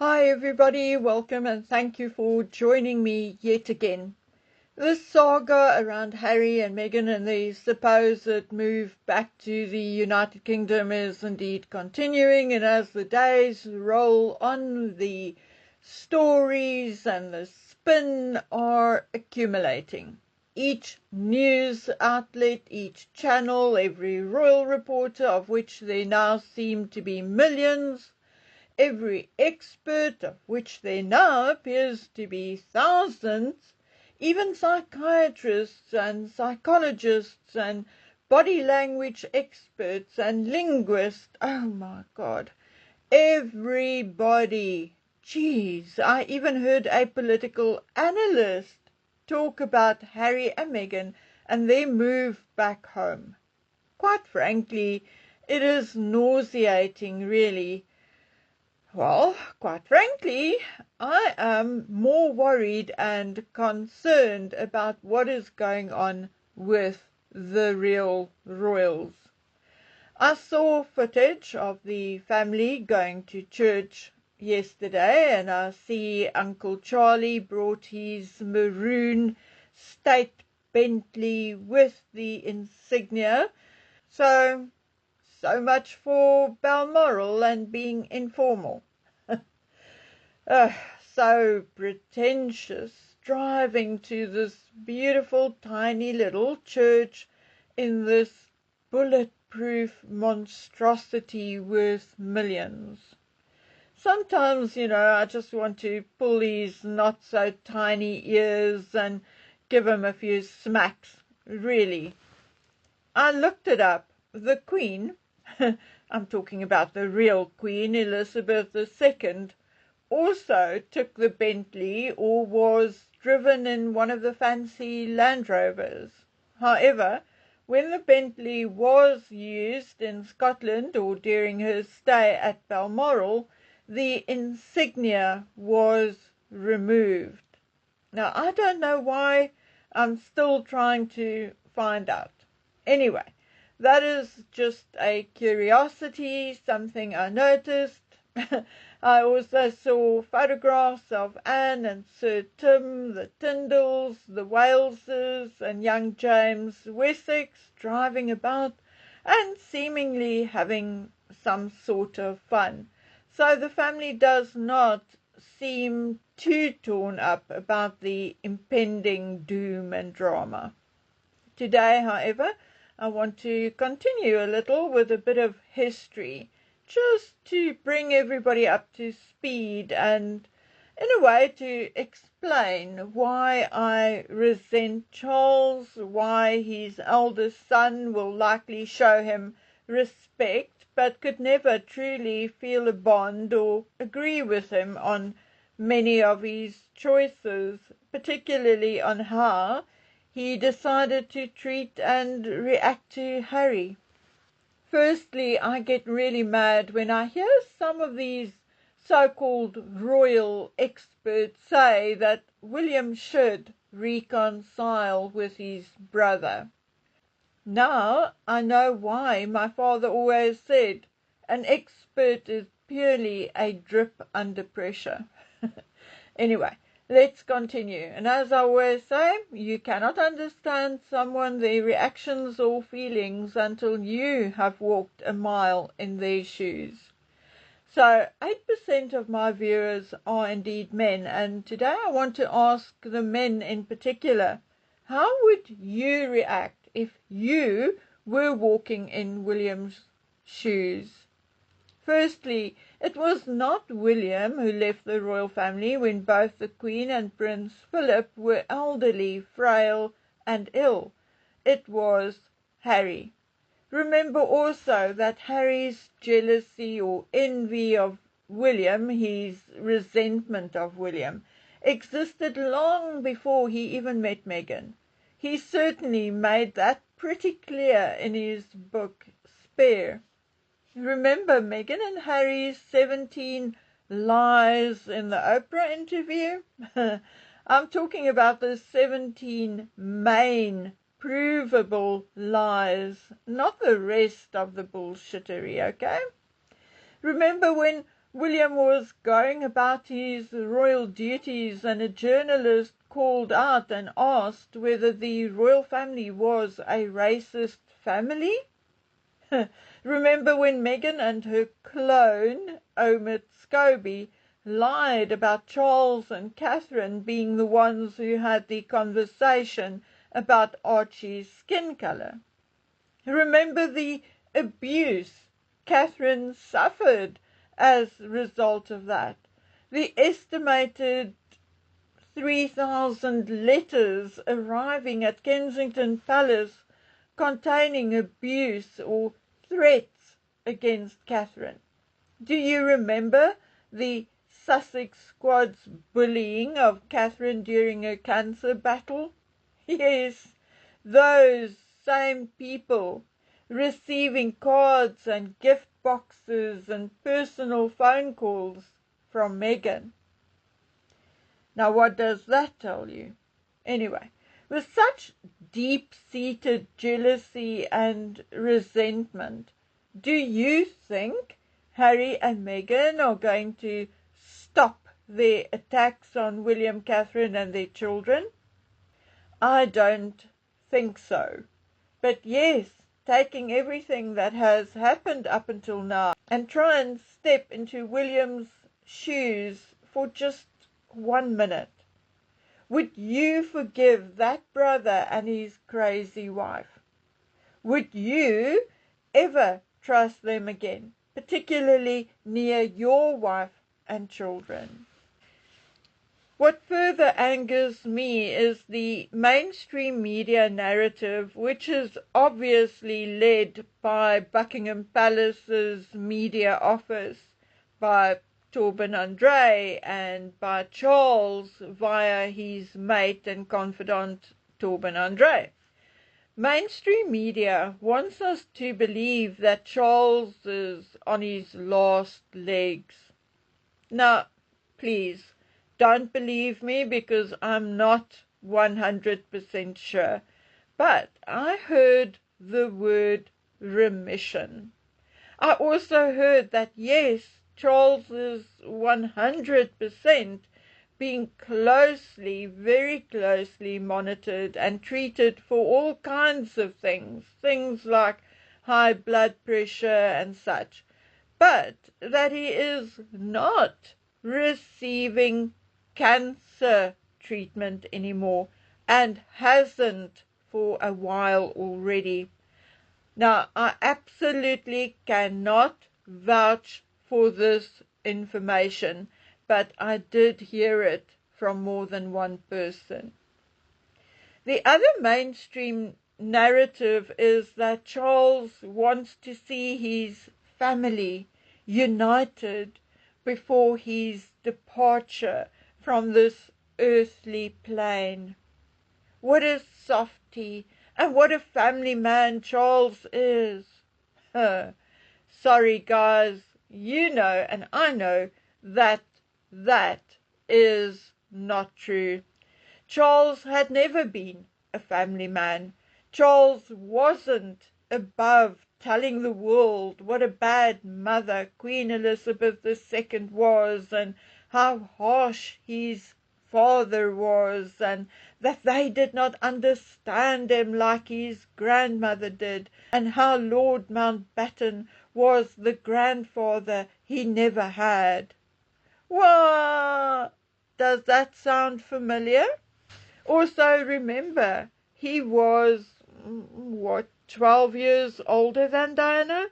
Hi everybody, welcome and thank you for joining me yet again. This saga around Harry and Meghan and the supposed move back to the United Kingdom is indeed continuing, and as the days roll on, the stories and the spin are accumulating. Each news outlet, each channel, every royal reporter, of which there now seem to be millions, every expert, of which there now appears to be thousands, even psychiatrists and psychologists and body language experts and linguists. Oh my God, everybody. Geez, I even heard a political analyst talk about Harry and Meghan and their move back home. Quite frankly, it is nauseating, really. Well, quite frankly, I am more worried and concerned about what is going on with the real royals. I saw footage of the family going to church yesterday, and I see Uncle Charlie brought his maroon state Bentley with the insignia. So much for Balmoral and being informal. So pretentious, driving to this beautiful tiny little church in this bulletproof monstrosity worth millions. Sometimes, I just want to pull his not so tiny ears and give him a few smacks, really. I looked it up. The Queen, I'm talking about the real Queen, Elizabeth II, also took the Bentley or was driven in one of the fancy Land Rovers. However, when the Bentley was used in Scotland or during her stay at Balmoral, the insignia was removed. Now, I don't know why. I'm still trying to find out. Anyway, that is just a curiosity, something I noticed. I also saw photographs of Anne and Sir Tim, the Tyndalls, the Waleses, and young James Wessex driving about and seemingly having some sort of fun. So the family does not seem too torn up about the impending doom and drama. Today, however, I want to continue a little with a bit of history, just to bring everybody up to speed and, in a way, to explain why I resent Charles, why his eldest son will likely show him respect, but could never truly feel a bond or agree with him on many of his choices, particularly on how he decided to treat and react to Harry. Firstly, I get really mad when I hear some of these so-called royal experts say that William should reconcile with his brother. Now I know why my father always said an expert is purely a drip under pressure. Anyway, let's continue. And as I always say, you cannot understand someone, their reactions or feelings until you have walked a mile in their shoes. So 8% of my viewers are indeed men, and today I want to ask the men in particular, how would you react if you were walking in William's shoes? Firstly, it was not William who left the royal family when both the Queen and Prince Philip were elderly, frail, and ill. It was Harry. Remember also that Harry's jealousy or envy of William, his resentment of William, existed long before he even met Meghan. He certainly made that pretty clear in his book, Spare. Remember Meghan and Harry's 17 lies in the Oprah interview? I'm talking about the 17 main provable lies, not the rest of the bullshittery, okay? Remember when William was going about his royal duties, and a journalist called out and asked whether the royal family was a racist family. Remember when Meghan and her clone, Omid Scobie, lied about Charles and Catherine being the ones who had the conversation about Archie's skin colour? Remember the abuse Catherine suffered as a result of that? The estimated 3,000 letters arriving at Kensington Palace containing abuse or threats against Catherine. Do you remember the Sussex Squad's bullying of Catherine during her cancer battle? Yes, those same people receiving cards and gift boxes and personal phone calls from Meghan. Now, what does that tell you? Anyway, with such deep-seated jealousy and resentment, do you think Harry and Meghan are going to stop their attacks on William, Catherine and their children? I don't think so. But yes, taking everything that has happened up until now and try and step into William's shoes for just 1 minute. Would you forgive that brother and his crazy wife? Would you ever trust them again, particularly near your wife and children? What further angers me is the mainstream media narrative, which is obviously led by Buckingham Palace's media office, by Torben Andre and by Charles via his mate and confidant Torben Andre. Mainstream media wants us to believe that Charles is on his last legs. Now, please, don't believe me because I'm not 100% sure. But I heard the word remission. I also heard that, yes, Charles is 100% being closely, very closely monitored and treated for all kinds of things like high blood pressure and such, but that he is not receiving cancer treatment anymore and hasn't for a while already. Now, I absolutely cannot vouch for this information, but I did hear it from more than one person. The other mainstream narrative is that Charles wants to see his family united before his departure from this earthly plane. What a softy and what a family man Charles is. Sorry guys, you know and I know that is not true. Charles had never been a family man. Charles wasn't above telling the world what a bad mother Queen Elizabeth II was, and how harsh his father was, and that they did not understand him like his grandmother did, and how Lord Mountbatten was the grandfather he never had. What? Does that sound familiar? Also, remember, he was, 12 years older than Diana?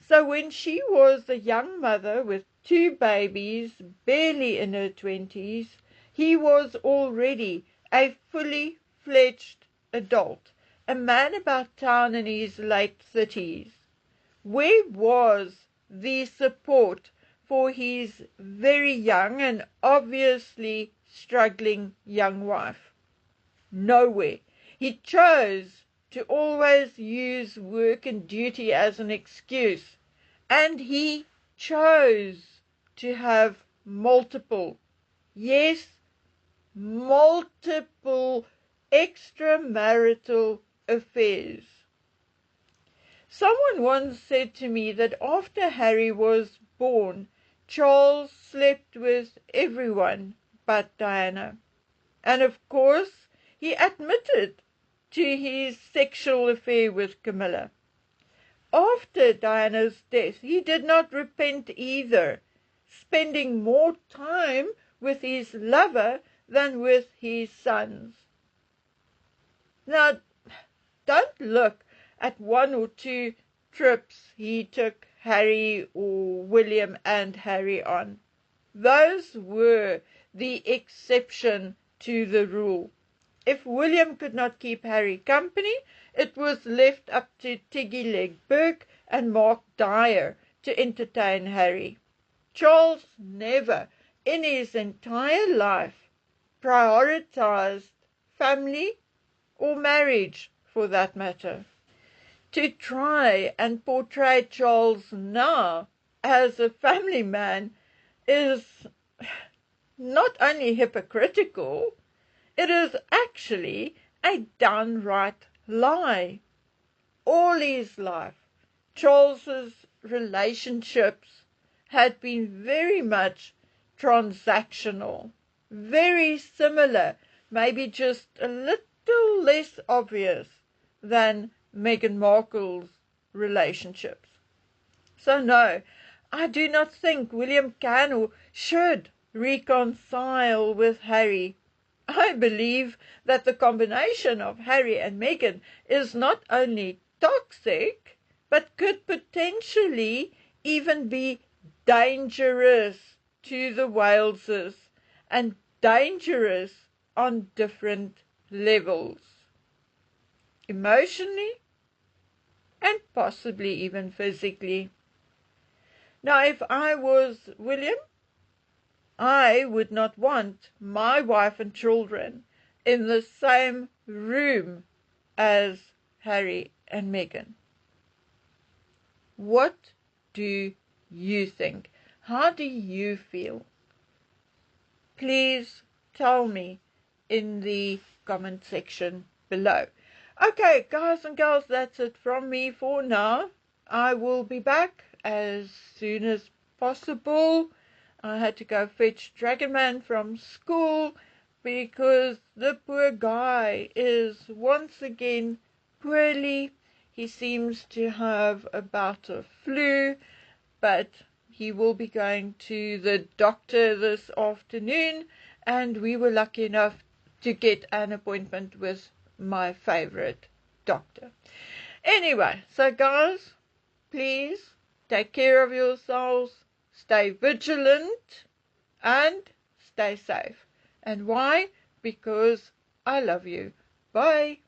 So when she was a young mother with 2 babies, barely in her 20s, he was already a fully fledged adult, a man about town in his late 30s. Where was the support for his very young and obviously struggling young wife? Nowhere. He chose to always use work and duty as an excuse, and he chose to have multiple, yes, multiple extramarital affairs. Someone once said to me that after Harry was born, Charles slept with everyone but Diana, and of course he admitted to his sexual affair with Camilla. After Diana's death, he did not repent either, spending more time with his lover than with his sons. Now, don't look at one or two trips he took Harry or William and Harry on. Those were the exception to the rule. If William could not keep Harry company, it was left up to Tiggy-Leg Burke and Mark Dyer to entertain Harry. Charles never, in his entire life, prioritized family or marriage, for that matter. To try and portray Charles now as a family man is not only hypocritical, it is actually a downright lie. All his life, Charles's relationships had been very much transactional, very similar, maybe just a little less obvious than Meghan Markle's relationships. So no, I do not think William can or should reconcile with Harry. I believe that the combination of Harry and Meghan is not only toxic, but could potentially even be dangerous to the Waleses, and dangerous on different levels, emotionally and possibly even physically. Now, if I was William, I would not want my wife and children in the same room as Harry and Meghan. What do you think? How do you feel? Please tell me in the comment section below. Okay, guys and girls, that's it from me for now. I will be back as soon as possible. I had to go fetch Dragonman from school because the poor guy is once again poorly. He seems to have a bout of flu, but he will be going to the doctor this afternoon, and we were lucky enough to get an appointment with my favorite doctor. Anyway, so guys, please take care of yourselves, stay vigilant, and stay safe. And why? Because I love you. Bye.